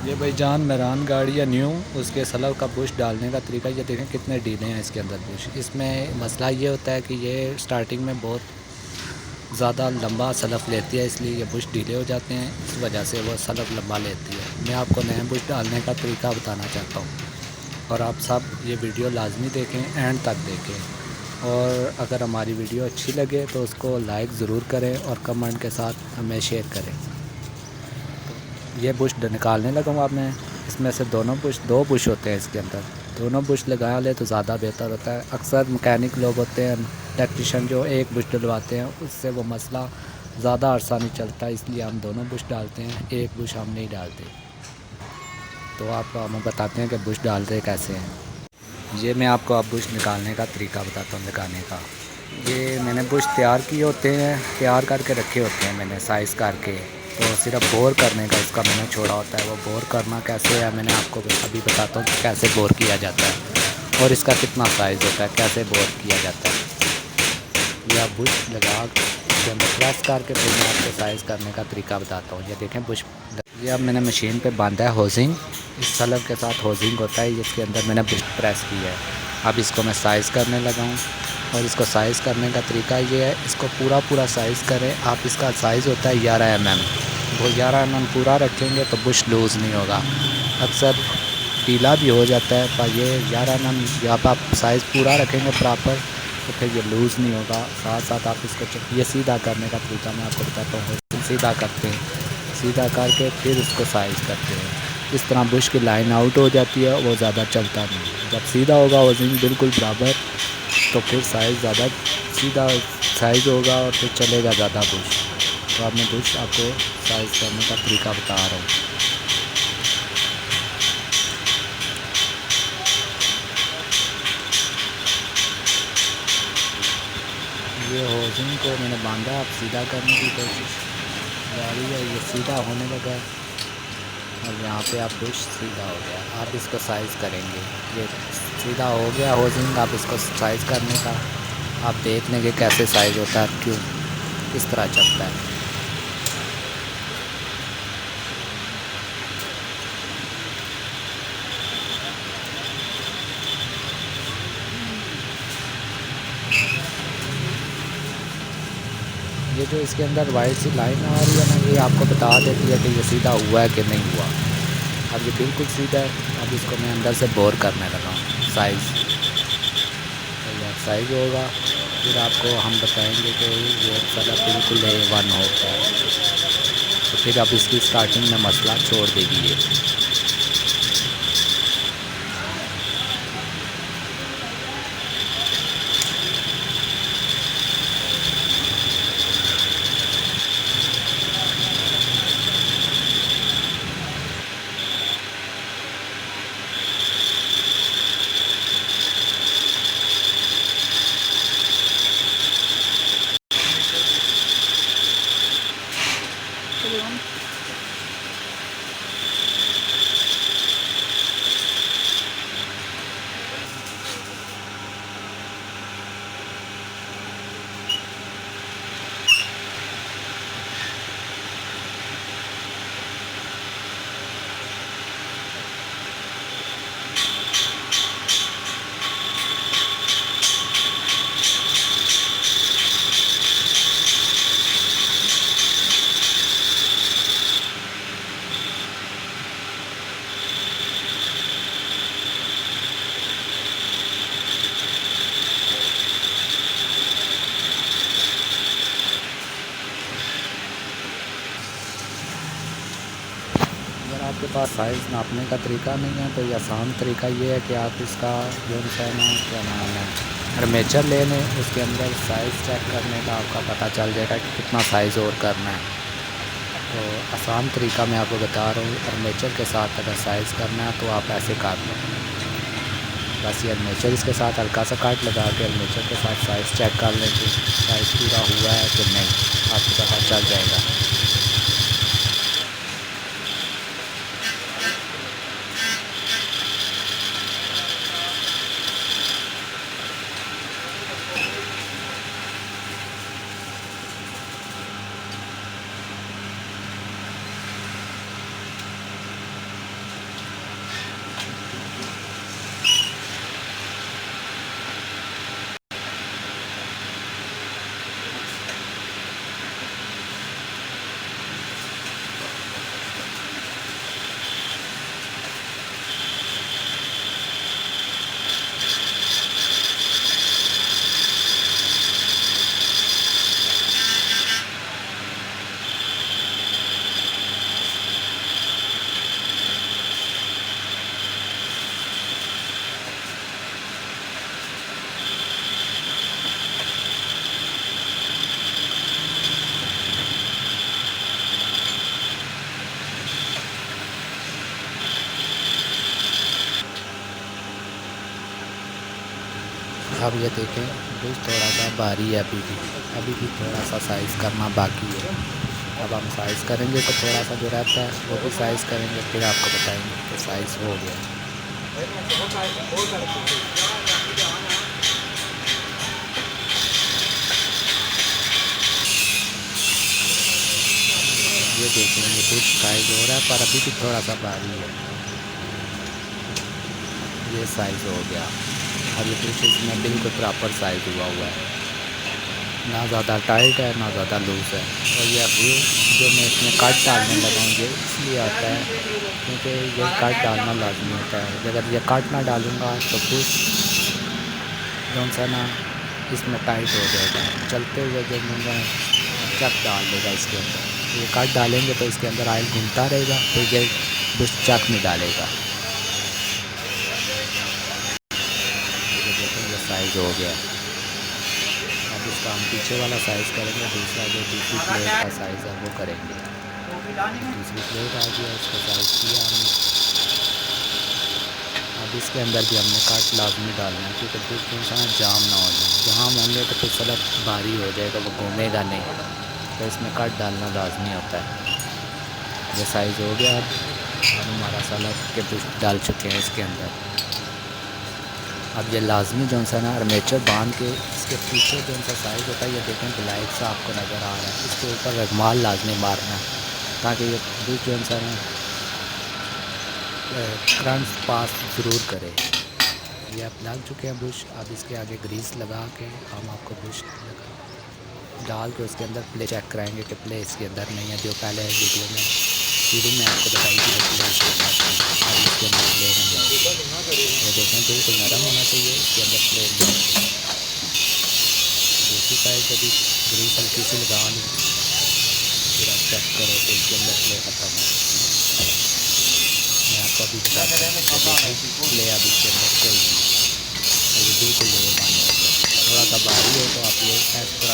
ये भाई जान मेरान गाड़ी या न्यू उसके सलव का बुश डालने का तरीका ये देखें कितने ढीले हैं इसके अंदर बुश। इसमें मसला ये होता है कि ये स्टार्टिंग में बहुत ज़्यादा लंबा सलफ़ लेती है, इसलिए ये बुश ढीले हो जाते हैं, इस वजह से वो सलफ़ लंबा लेती है। मैं आपको नए बुश डालने का तरीका बताना चाहता हूँ और आप सब ये वीडियो लाजमी देखें, एंड तक देखें। और अगर हमारी वीडियो अच्छी लगे तो उसको लाइक ज़रूर करें और कमेंट के साथ हमें शेयर करें। ये बुश निकालने लगा हूँ अब मैं। इसमें से दो बुश होते हैं इसके अंदर, दोनों बुश लगा ले तो ज़्यादा बेहतर होता है। अक्सर मैकेनिक लोग होते हैं, टेक्नीशियन, जो एक बुश डलवाते हैं उससे वो मसला ज़्यादा अरसा नहीं चलता, इसलिए हम दोनों बुश डालते हैं, एक बुश हम नहीं डालते। तो आप हमें बताते हैं कि बुश डालते कैसे हैं। ये मैं आपको अब बुश निकालने का तरीका बताता हूँ लगाने का। ये मैंने बुश तैयार किए होते हैं, तैयार करके रखे होते हैं मैंने साइज़ करके। तो सिर्फ बोर करने का इसका मैंने छोड़ा होता है। वो बोर करना कैसे है मैंने आपको अभी बताता हूँ कि कैसे बोर किया जाता है और इसका कितना साइज़ होता है, कैसे बोर किया जाता है। या बुश लगा के अंदर प्रेस करके फिर मैं आपको साइज़ करने का तरीका बताता हूँ। ये देखें बुश, ये अब मैंने मशीन पे बांधा है होजिंग, इस सलब के साथ होजिंग होता है, इसके अंदर मैंने बुश प्रेस किया है। अब इसको मैं साइज़ करने लगा हूँ और इसको साइज़ करने का तरीका ये है, इसको पूरा साइज़ करें आप। इसका साइज़ होता है 11 mm। वो 11 mm पूरा रखेंगे तो बुश लूज़ नहीं होगा। अक्सर ढीला भी हो जाता है, पर ये 11 mm जब आप साइज़ पूरा रखेंगे प्रॉपर तो फिर ये लूज़ नहीं होगा। साथ साथ आप इसको ये सीधा करने का तरीका मैं आपको बताता हूँ। सीधा करते हैं, सीधा करके फिर उसको साइज़ करते हैं। इस तरह बुश की लाइन आउट हो जाती है, वो ज़्यादा चलता नहीं। जब सीधा होगा वज़न बिल्कुल बराबर तो फिर साइज़ ज़्यादा सीधा साइज़ होगा और फिर चलेगा ज़्यादा बुश। तो अब मैं बुश आपको साइज़ करने का तरीका बता रहा हूँ। ये होजिंग को मैंने बांधा, अब सीधा करने की कोशिश जारी है। ये सीधा होने लगा और यहाँ पे आप बुश सीधा हो गया। आप इसको साइज़ करेंगे, ये सीधा हो गया होजिंग। आप इसको साइज़ करने का आप देख लेंगे कैसे साइज़ होता है, क्यों इस तरह चलता है। ये जो इसके अंदर वाइट सी लाइन आ रही है ना, ये आपको बता देती है कि ये सीधा हुआ है कि नहीं हुआ। अब ये बिल्कुल सीधा है। अब इसको मैं अंदर से बोर करने लगा हूँ साइज़। तो ये साइज़ होगा फिर आपको हम बताएंगे कि ये सारा बिल्कुल A1 हो गया। तो फिर अब इसकी स्टार्टिंग में मसला छोड़ देगी ये। अगर आपके पास साइज़ नापने का तरीका नहीं है तो ये आसान तरीका ये है कि आप इसका जो सा ना क्या नाम है आर्मेचर ले लें। उसके अंदर साइज़ चेक करने का आपका पता चल जाएगा कि कितना साइज़ और करना है। तो आसान तरीका मैं आपको बता रहा हूँ। आर्मेचर के साथ अगर साइज़ करना है तो आप ऐसे काट लो। बस ये आर्मेचर इसके साथ हल्का सा काट लगा के आर्मेचर के साथ साइज़ चेक कर लें कि साइज़ पूरा हुआ है कि नहीं, आपको पता चल जाएगा। अब ये देखें बुश थोड़ा सा भारी है, अभी भी थोड़ा सा साइज़ करना बाकी है। अब हम साइज़ करेंगे तो थोड़ा सा जो रहता है वो भी साइज़ करेंगे, फिर आपको बताएंगे कि साइज़ हो गया। ये देखें ये बुश साइज़ हो रहा है, पर अभी भी थोड़ा सा भारी है। ये साइज़ हो गया। अब ये बुश इसमें बिल्कुल प्रॉपर साइज़ हुआ है, ना ज़्यादा टाइट है ना ज़्यादा लूज़ है। और ये व्यू जो मैं इसमें कट डालने लगा हूँ ये इसलिए आता है क्योंकि ये कट डालना लाजमी होता है। अगर ये कट ना डालूँगा तो बुश जो सा ना इसमें टाइट हो जाएगा, चलते हुए जो मुझे चक डाल देगा इसके अंदर। ये कट डालेंगे तो इसके अंदर ऑयल घूमता रहेगा, फिर ये बुश चक नहीं डालेगा। ये देखो ये साइज़ हो गया। अब इसका हम पीछे वाला साइज़ करेंगे, दूसरा जो दूसरी प्लेट का साइज़ है वो करेंगे। दूसरी प्लेट आ गया, इसका साइज़ किया हमने। अब इसके अंदर भी हमने कट लाजमी डालना है क्योंकि बुश जो सा जाम ना हो जाए। जाम होंगे तो फिर सड़क भारी हो जाएगा, वो घूमेगा नहीं, तो इसमें कट डालना लाजमी होता है। ये साइज़ हो गया। अब हमारा सड़क के बुश डाल चुके हैं इसके अंदर। अब ये लाजमी जो सा ना आर्मेचर बांध के इसके पीछे जो सा साइज़ होता है, ये देखें ब्लैक सा आपको नज़र आ रहा है, इसके ऊपर रगमाल लाजमी मारना है ताकि ये बुश जो सा ना करंट पास ज़रूर करे। ये अब लग चुके हैं बुश। अब इसके आगे ग्रीस लगा के हम आपको बुश डाल के उसके अंदर प्ले चेक कराएंगे कि प्ले इसके अंदर नहीं है, जो पहले वीडियो में आपको बताई थी प्ले इसके अंदर थी। अब इसके अंदर प्ले नहीं है, ये देखें बिल्कुल नरम होना चाहिए, इसके अंदर प्ले नहीं है। दूसरी साइड से भी ग्रीस हल्की सी लगा ली, फिर आप चेक करो तो इसके अंदर प्ले ख़त्म है। मैं आपको अभी बताता हूँ प्ले अब इसके अंदर कोई नहीं, ये बिल्कुल ले बंद हो गया। थोड़ा सा भारी हो तो आप ये इस तरह